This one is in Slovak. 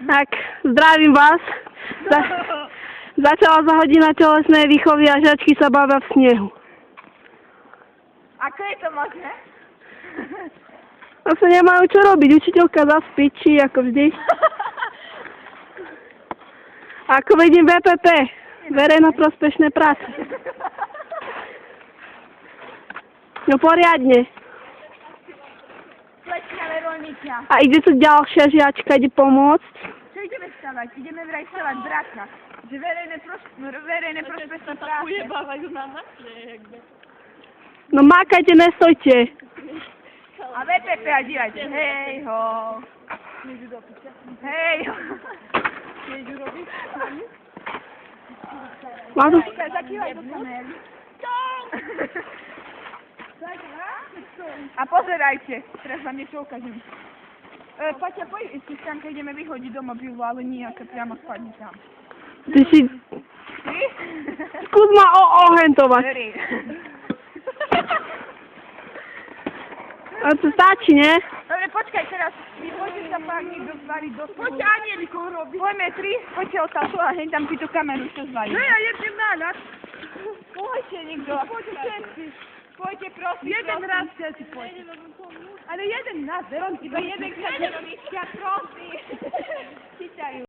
Tak, zdravím vás. Začala sa hodina telesnej výchovy a žiačky sa bavia v snehu. Ako je to možné? Asi nemajú čo robiť, učiteľka zaspí, či ako vždy. Ako vidím VPP, verejnoprospešné práce. No poriadne. Slečna Veronika. A ide tu ďalšia žiačka, ide pomôcť. Čo ideme stavať? Ideme vraj stavať braka. Že verejné prospešné práce. Ujebávajú na masle, jakby. No mákajte, nestojte. A VPP a dívajte. Hej ho. Hej ho. Jeďu robiť? Mám tu... Zakývaj do kamery. A pozerajte, teraz vám niečo ukážem. Paťa, poď, ešte Stanka ideme vyhodiť do mobilu, ale nejaké priamo spadne tam. Ty si... Ty? Skús ma ohentovať. Veri. A to stačí, ne? Dobre, počkaj teraz, vy poďte sa pár niekto zvariť do spolu. Poďte Anieliku robiť. Poďme tri, poďte otázku a hneď tam ty tú kameru čo zvariť. No ja jedem náľad. Poďte niekto, a poďte všetci. Poďte prosím. Jeden raz všetci poďte. Ale jeden raz, Veron, iba jeden raz, Veronika, prosím. Chytajú.